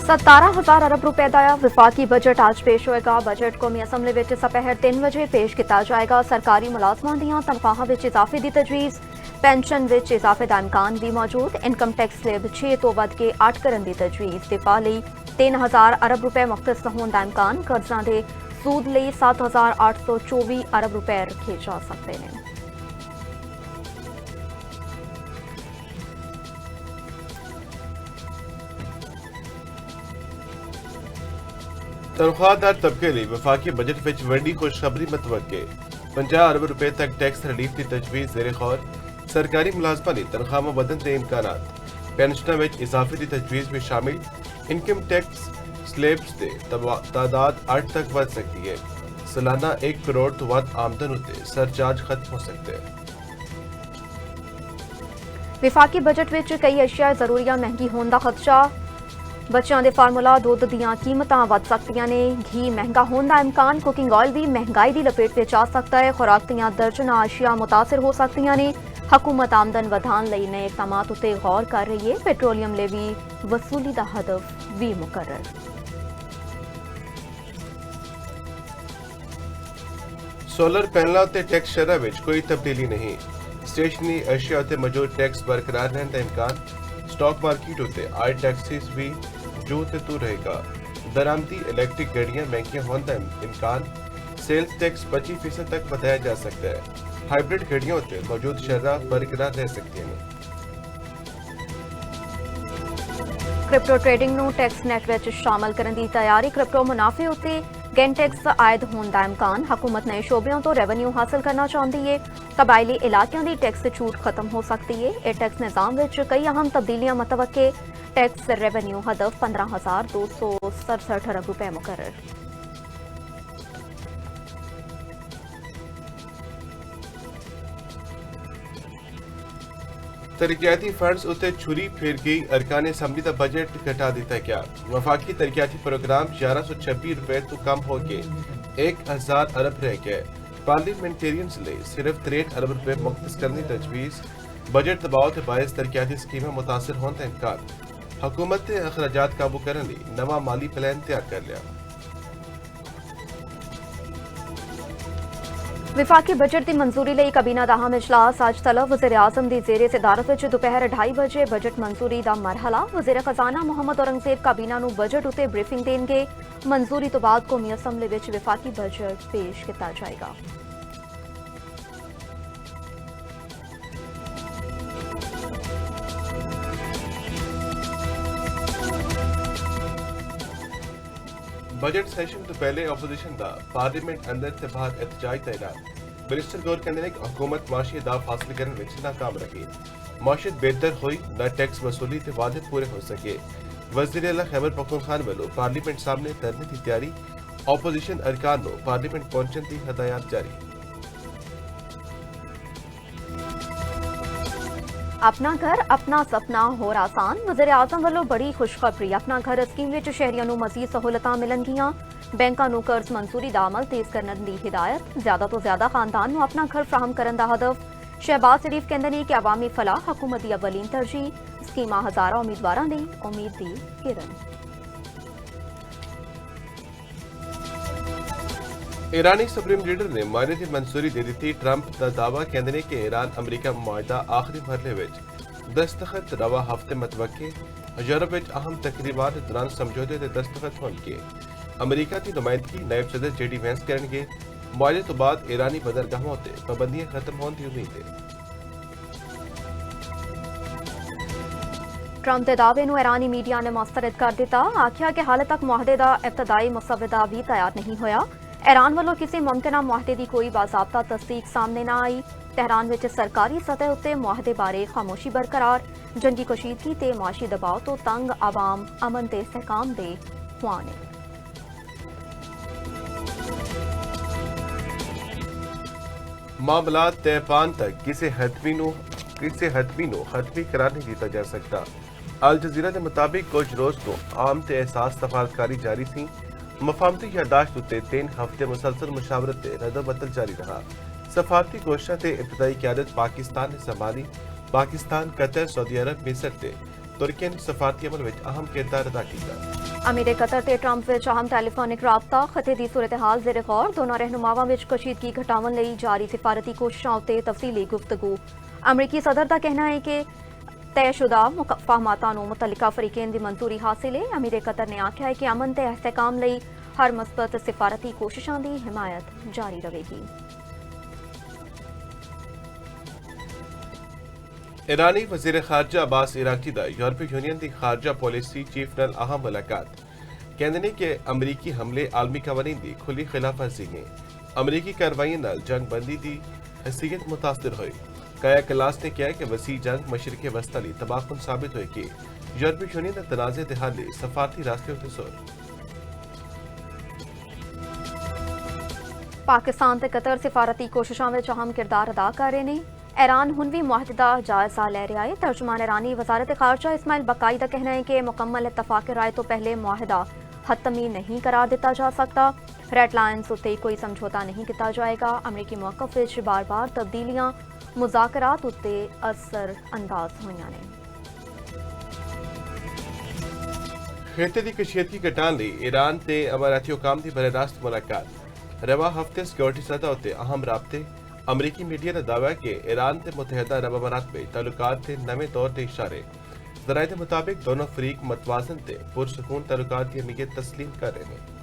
17,000 अरब रुपए का विफाकी बजट आज पेश होएगा। बजट कौमी असम्बली विच सपहर 3 बजे पेश किया जाएगा। सरकारी मुलाजमान दीयां तनख्वाहां विच इजाफे की तजवीज़, पेंशन विच इजाफे का इम्कान भी मौजूद। इनकम टैक्स स्लेब 6 तो वध के 8 करने की तजवीज़। दिफा लई 3,000 अरब रुपए मुख्तस होने का इम्कान। कर्जा के सूद लई 7,824 अरब रुपए रखे जा सकते हैं। तनख्वाहदार तबके लिए वफाकी बजट विच वड्डी खुशखबरी मतवक्के। 50 अरब रुपए तक टैक्स रिलीफ की तजवीज़ ज़ेरे गौर। सरकारी मुलाजमा ने तनख्वाह में बदन के इम्कानात। पेंशना विच इजाफे की तजवीज़ भी शामिल। इनकम टैक्स स्लेब्स की तादाद 8 तक बढ़ सकती है। सालाना 1 करोड़ तो वध आमदन उत्ते सरचार्ज खत्म हो सकते हैं। विफाकी बजट विच कई अशिया जरूरिया महंगी होने का खदशा। बच्चों के फार्मूला दुध दीयां कीमतां वध सकदियां ने। घी महंगा होने का इम्कान। कुकिंग ऑयल भी महंगाई की लपेट में आ सकता है। खुराक दीयां दर्जना अशिया मुतासिर हो सकदियां ने। हुकूमत आमदन वधाण लई नए इकदामात उत्ते गौर कर रही है। पेट्रोलियम लेवी वसूली का हदफ भी मुकर्रर। सोलर पैनलों उत्ते टैक्स शरह विच कोई तब्दीली नहीं। स्टेशनरी अशिया उत्ते मौजूद टैक्स बरकरार रहने का इम्कान। स्टॉक मार्केट उत्ते आए टैक्सिस भी जो ते तू रहेगा। दरामदी इलेक्ट्रिक गाड़ियां महंगियां होने का इम्कान। सेल्स टैक्स 25% तक बढ़ाया जा सकता है। हाइब्रिड गाड़ियों उत्ते मौजूद शरह बरकरार रह सकती हैं। क्रिप्टो ट्रेडिंग नूं टैक्स नेट विच शामिल करने की तैयारी। क्रिप्टो मुनाफे उत्ते गेन टैक्स आयद होने का इम्कान। हुकूमत नए शोबियों तो रेवेन्यू हासिल करना चाहती है। कबायली इलाकों की टैक्स छूट खत्म हो सकती है। ए टैक्स निज़ाम विच कई अहम तब्दीलियां मतवक्के। टैक्स रेवेन्यू हदफ 15,267 अरब रुपए मुकर्रर। तरक्याती फंड्स उत्ते छुरी फिर गई। अरकान असम्बली का बजट घटा दिता क्या। वफाकी तरक्याती प्रोग्राम 1126 रुपए तो कम हो के 1,000 अरब रह गए। पार्लियामेंटेरियंस ले सिर्फ 63 अरब रुपए मुख्तस करने की तजवीज़। बजट दबाव के बायस तरक्याती स्कीमें मुतासर होने का इम्कान। हुकूमत ने अखराजात काबू करने लिए नवा माली प्लान तैयार कर लिया। विफाकी बजट की मंजूरी लई काबीना दा अहम इजलास आज तलब। वज़ीर आज़म दी ज़ेरे सदारत विच दोपहर 2:30 बजे बजट मंजूरी दा मरहला। वज़ीर खजाना मोहम्मद औरंगजेब काबीना नूं बजट उत्ते ब्रीफिंग देणगे। मंजूरी तो बाद कौमी असम्बली विच विफाकी बजट पेश किया जाएगा। बजट सेशन तो पहले अपोजिशन का पार्लियामेंट अंदर से बाहर एहतजाज का ऐलान। मिनिस्टर गौर कहते हैं कि हुकूमत माशी अहदाफ हासिल करने में नाकाम रही। माशियत बेहतर हुई न टैक्स वसूली के वादे पूरे हो सके। वज़ीर आला खैबर पख्तूनख्वा वालों पार्लियामेंट सामने धरने की तैयारी। अपोजिशन अरकान को पार्लियामेंट पहुंचने की हदायत जारी। अपना घर अपना सपना होर आसान। वज़ीर आज़म वालों बड़ी खुशखबरी। अपना घर स्कीम विच शहरियों नूं मज़ीद सहूलतां मिलणगियां। बैंकां नूं कर्ज मंजूरी दा अमल तेज करने की हिदायत। ज्यादा तो ज्यादा खानदान नूं अपना घर फ्राहम करने का हदफ। शहबाज शरीफ कहते हैं कि अवामी फलाह हुकूमत की अवलीन तरजीह। स्कीमां हज़ारां उम्मीदवारां दी उम्मीद दी किरण। ईरानी सुप्रीम लीडर ने मायने की मंजूरी दे दी। ट्रंप का दावा कहते हैं कि ईरान अमरीका मुआहदा आखिरी मरहले में दस्तखत रवा हफ्ते मतवक्के। यूरोप में अहम तकरीबात दौरान समझौते से दस्तखत होने। अमरीका की नुमाइंदगी नायब सदर जेडी वैंस करेंगे। मुआहदे तो बाद ईरानी बंदरगाहों से पाबंदियां खत्म होने की उम्मीद है। ट्रंप के दावे नूं ईरानी मीडिया ने मुस्तरद कर दिता। आख्या कि हाल तक मुआहदे का इब्तदाई मुसवदा भी तैयार नहीं होया। ईरान वालों किसी मुमकिना मुआहदे की कोई बाज़ाब्ता तस्दीक सामने न आई। तेहरान विच सरकारी सतह उत्ते मुआहदे बारे खामोशी बरकरार। जंगी कशीदगी ते माशी दबाव तो तंग आवाम अमन ते इस्तेहकाम दे ख्वाह ने। मामला तयपान तक किसी हतमी नो खत्मी करार नहीं दिता जा सकता। अल जजीरा के मुताबिक कुछ रोज तो आम ते एहसास सफारतकारी जारी थी। मफामती यादाश्त उत्ते 3 हफ्ते मुसलसल मुशावरत रद्द-बदल जारी रहा। सफारती कोशिशों से इब्तदाई क़यादत पाकिस्तान ने संभाली। पाकिस्तान, कतर, सऊदी अरब, मिस्र से तुर्की ने सफारती अमल में अहम किरदार अदा किया। अमीर कतर ते ट्रंप विच अहम टैलीफोनिक राबता खते दी सूरत हाल जेर गौर दोनों रहनुमावां विच कशीदगी घटावन लई जारी सिफारती कोशिशां उत्ते तफसीली गुफ्तगू। अमरीकी सदर का कहना है कि तयशुदा मुफाहमातां नूं मुतल्लिका फरीकें दी मंजूरी हासिल है। अमीर कतर ने आख्या है कि अमन ते इस्तेहकाम लई हर मुस्बत सिफारती कोशिशां दी हिमायत जारी रहेगी। ईरानी वजीर खारजा अब्बास इराकी दा यूरोपीय यूनियन की खारजा पॉलिसी चीफ नाल अहम मुलाकात। कहते हैं कि अमरीकी हमले आलमी कवानीन की खुली खिलाफ वर्जी ने अमरीकी कार्रवाइयों नाल जंग बंदी की हैसियत मुतासर हुई। काया क्लास ने कहा कि वसी जंग मशरक वस्ता लई तबाहकुन साबित हुई कि यूरोपीय यूनियन का तनाज़े ते हल लई सफारती रास्ते उत्ते जोर। पाकिस्तान ते कतर सिफारती कोशिशां विच अहम किरदार अदा कर रहे हैं। ईरान हुन भी मुआहदा जायजा ले रहा है। तर्जुमान ईरानी वजारत खारजा इस्माइल बकाई का कहना है कि मुकम्मल इत्तफाक राय तो पहले मुआहदा हतमी नहीं करार दिता जा सकता। रेड लाइन्स उत्ते कोई समझौता नहीं किया जाएगा। अमरीकी मौकफ विच बार बार तब्दीलियां मुज़ाकरात उत्ते असर अंदाज होईयां ने। खिते की कशीदगी घटाने लई ईरान ते अमाराती हुकाम की बररास्त मुलाकात। रवा हफ्ते सिक्योरिटी सतह उत्ते अहम राबते। अमरीकी मीडिया ने दावा कि ईरान ते मुतहदा अरब अमारात में ताल्लुकात के नवे दौर के इशारे। ज़राए के मुताबिक दोनों फरीक मतवाजन ते पुरसकून ताल्लुकात की अहमियत तस्लीम कर रहे हैं।